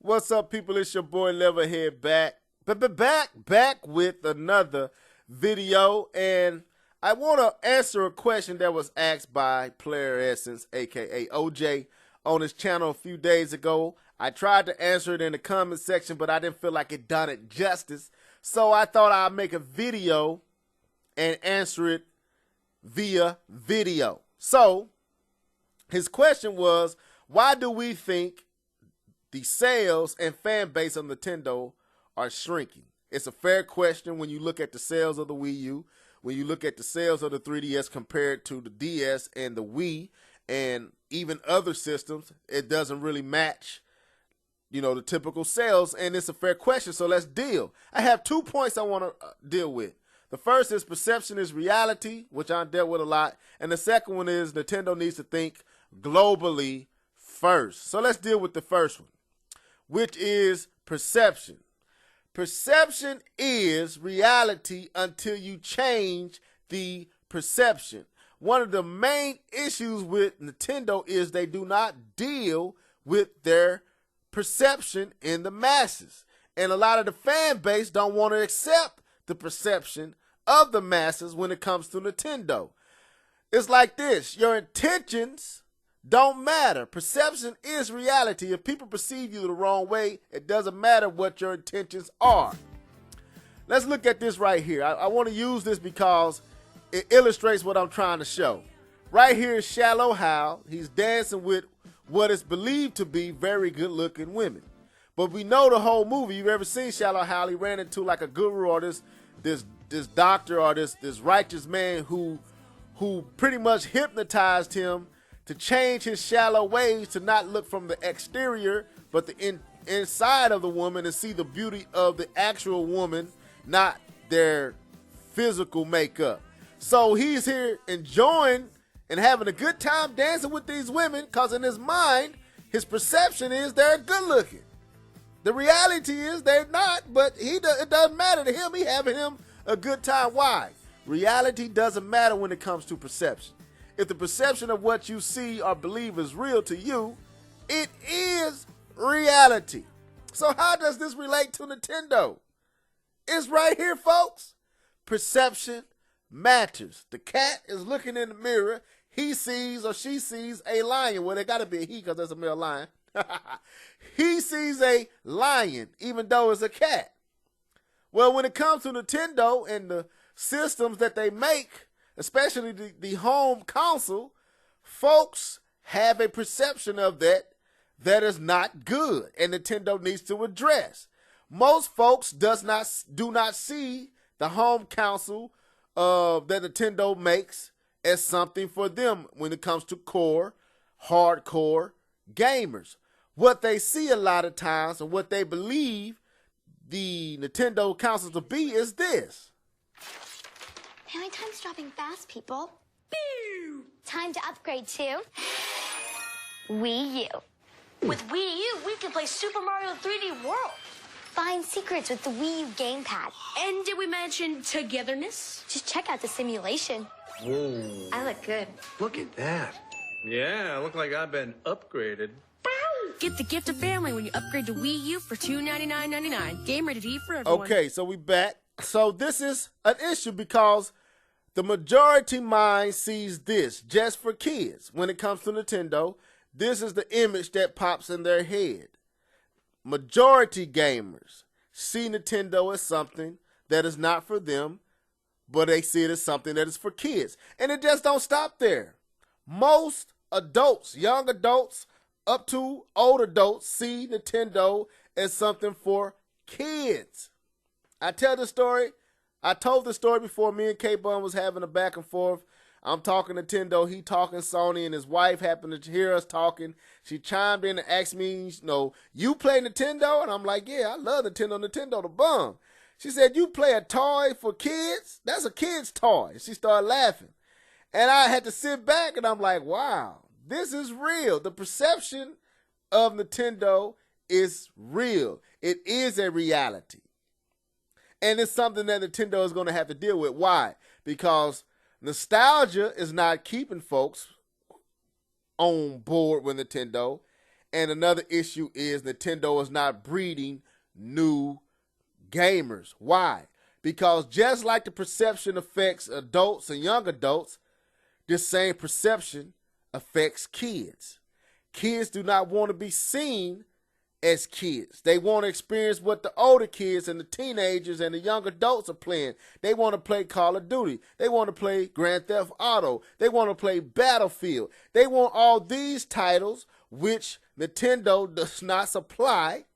What's up, people? It's your boy Leverhead back with another video, and I want to answer a question that was asked by Player Essence, aka OJ, on his channel a few days ago. I tried to answer it in the comment section, but I didn't feel like it done it justice, so I thought I'd make a video and answer it via video. So his question was, why do we think the sales and fan base of Nintendo are shrinking? It's a fair question when you look at the sales of the Wii U, when you look at the sales of the 3DS compared to the DS and the Wii and even other systems. It doesn't really match, the typical sales, and it's a fair question, so let's deal. I have 2 points I want to deal with. The first is perception is reality, which I dealt with a lot, and the second one is Nintendo needs to think globally first. So let's deal with the first one, which is perception. Perception is reality until you change the perception. One of the main issues with Nintendo is they do not deal with their perception in the masses. And a lot of the fan base don't want to accept the perception of the masses when it comes to Nintendo. It's like this: your intentions don't matter. Perception is reality. If people perceive you the wrong way, it doesn't matter what your intentions are. Let's look at this right here. I want to use this because it illustrates what I'm trying to show. Right here is Shallow Hal. He's dancing with what is believed to be very good-looking women. But we know the whole movie. You've ever seen Shallow Hal? He ran into like a guru or this doctor or this righteous man who pretty much hypnotized him to change his shallow ways, to not look from the exterior but the inside of the woman and see the beauty of the actual woman, not their physical makeup. So he's here enjoying and having a good time dancing with these women because in his mind, his perception is they're good looking. The reality is they're not, but it doesn't matter to him. He having him a good time. Why? Reality doesn't matter when it comes to perception. If the perception of what you see or believe is real to you, it is reality. So how does this relate to Nintendo? It's right here, folks. Perception matters. The cat is looking in the mirror. He sees or she sees a lion. Well, it got to be a he because there's a male lion. He sees a lion, even though it's a cat. Well, when it comes to Nintendo and the systems that they make, especially the home console, folks have a perception of that is not good, and Nintendo needs to address. Most folks do not see the home console that Nintendo makes as something for them when it comes to hardcore gamers. What they see a lot of times and what they believe the Nintendo consoles to be is this. Family time's dropping fast, people. Pew! Time to upgrade to Wii U. With Wii U, we can play Super Mario 3D World. Find secrets with the Wii U gamepad. And did we mention togetherness? Just check out the simulation. Whoa. I look good. Look at that. Yeah, I look like I've been upgraded. Get the gift of family when you upgrade to Wii U for $299.99. Game rated E for everyone. Okay, so we back. So this is an issue because the majority mind sees this just for kids. When it comes to Nintendo, this is the image that pops in their head. Majority gamers see Nintendo as something that is not for them, but they see it as something that is for kids. And it just don't stop there. Most adults, young adults, up to old adults, see Nintendo as something for kids. I told the story before. Me and K-Bun was having a back and forth. I'm talking Nintendo, he talking Sony, and his wife happened to hear us talking. She chimed in and asked me, you play Nintendo? And I'm like, yeah, I love Nintendo the bum. She said, you play a toy for kids? That's a kid's toy. She started laughing. And I had to sit back and I'm like, wow, this is real. The perception of Nintendo is real. It is a reality. And it's something that Nintendo is going to have to deal with. Why? Because nostalgia is not keeping folks on board with Nintendo. And another issue is Nintendo is not breeding new gamers. Why? Because just like the perception affects adults and young adults, this same perception affects kids. Kids do not want to be seen as kids. They want to experience what the older kids and the teenagers and the young adults are playing. They want to play Call of Duty. They want to play Grand Theft Auto. They want to play Battlefield. They want all these titles, which Nintendo does not supply.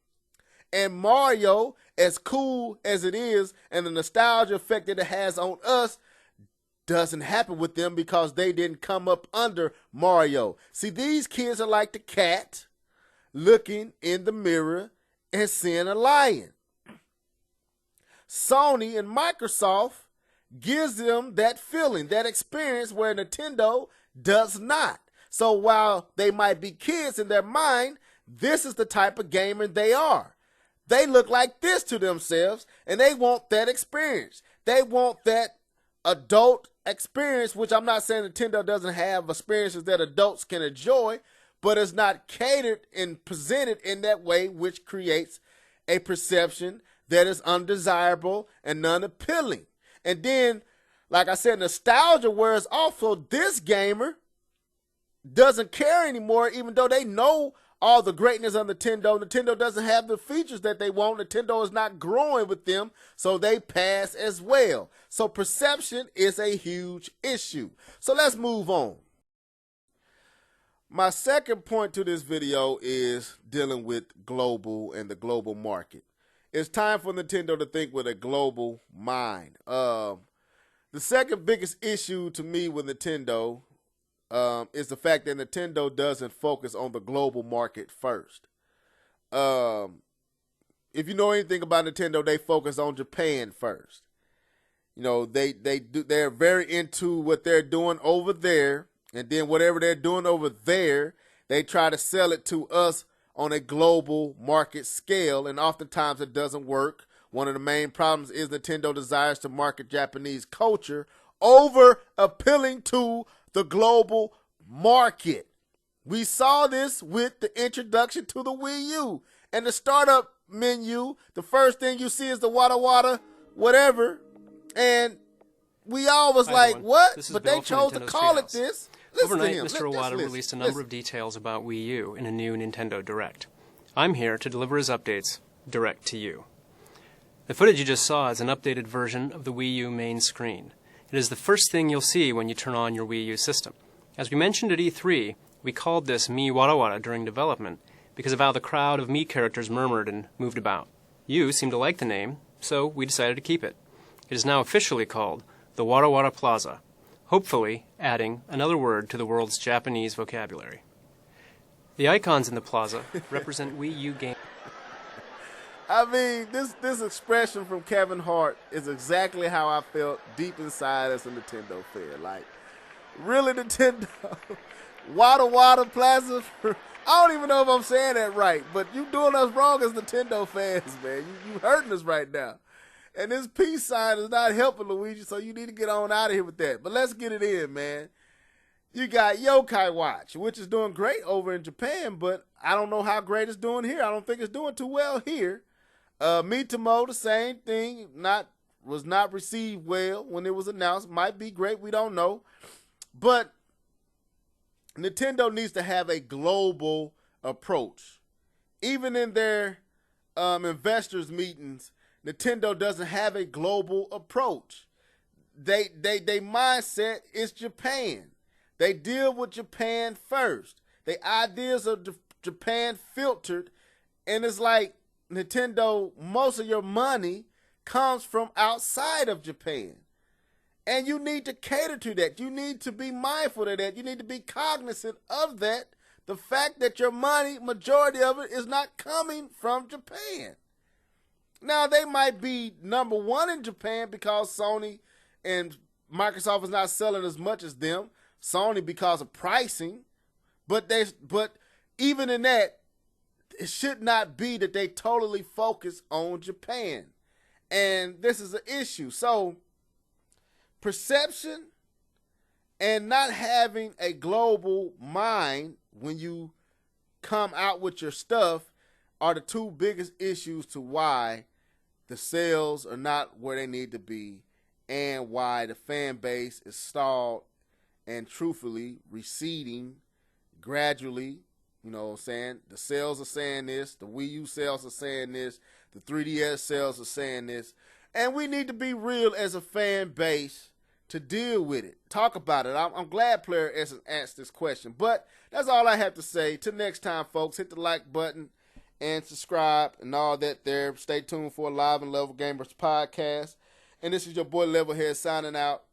And Mario, as cool as it is, and the nostalgia effect that it has on us, doesn't happen with them because they didn't come up under Mario. See, these kids are like the cat looking in the mirror and seeing a lion. Sony and Microsoft gives them that feeling, that experience where Nintendo does not. So while they might be kids in their mind, this is the type of gamer they are. They look like this to themselves, and they want that experience. They want that adult experience, which I'm not saying Nintendo doesn't have experiences that adults can enjoy, but it's not catered and presented in that way, which creates a perception that is undesirable and unappealing. And then, like I said, nostalgia wears off, so this gamer doesn't care anymore, even though they know all the greatness of Nintendo. Nintendo doesn't have the features that they want. Nintendo is not growing with them, so they pass as well. So perception is a huge issue. So let's move on. My second point to this video is dealing with global and the global market. It's time for Nintendo to think with a global mind. The second biggest issue to me with Nintendo is the fact that Nintendo doesn't focus on the global market first. If you know anything about Nintendo, they focus on Japan first. You know, they're very into what they're doing over there, and then whatever they're doing over there, they try to sell it to us on a global market scale, and oftentimes it doesn't work. One of the main problems is Nintendo desires to market Japanese culture over appealing to the global market. We saw this with the introduction to the Wii U. And the startup menu, the first thing you see is the wada wada whatever. And we all was like, everyone. what? But they chose to call it this. Listen Overnight, to him. Mr. Iwata released a number of details about Wii U in a new Nintendo Direct. I'm here to deliver his updates direct to you. The footage you just saw is an updated version of the Wii U Main Screen. It is the first thing you'll see when you turn on your Wii U system. As we mentioned at E3, we called this Mii Wada Wada during development because of how the crowd of Mii characters murmured and moved about. You seemed to like the name, so we decided to keep it. It is now officially called the Wada Wada Plaza, hopefully adding another word to the world's Japanese vocabulary. The icons in the plaza represent Wii U games. I mean, this expression from Kevin Hart is exactly how I felt deep inside as a Nintendo fan. Like, really, Nintendo? Wada Wada Plaza? I don't even know if I'm saying that right, but you doing us wrong as Nintendo fans, man. You hurting us right now. And this peace sign is not helping, Luigi, so you need to get on out of here with that. But let's get it in, man. You got Yokai Watch, which is doing great over in Japan, but I don't know how great it's doing here. I don't think it's doing too well here. Mitamo, the same thing, was not received well when it was announced. Might be great, we don't know. But Nintendo needs to have a global approach. Even in their investors meetings, Nintendo doesn't have a global approach. They mindset is Japan. They deal with Japan first. The ideas of Japan filtered, and it's like, Nintendo, most of your money comes from outside of Japan. And you need to cater to that. You need to be mindful of that. You need to be cognizant of that. The fact that your money, majority of it, is not coming from Japan. Now, they might be number one in Japan because Sony and Microsoft is not selling as much as them. Sony because of pricing. But even in that, it should not be that they totally focus on Japan. And this is an issue. So, perception and not having a global mind when you come out with your stuff are the two biggest issues to why the sales are not where they need to be and why the fan base is stalled and truthfully receding gradually. You know what I'm saying? The sales are saying this. The Wii U sales are saying this. The 3DS sales are saying this. And we need to be real as a fan base to deal with it. Talk about it. I'm glad Player Essence asked this question. But that's all I have to say. Till next time, folks, hit the like button and subscribe and all that there. Stay tuned for a Live and Level Gamers podcast. And this is your boy Levelhead signing out.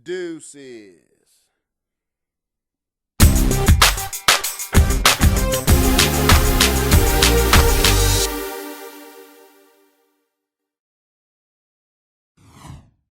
Deuces.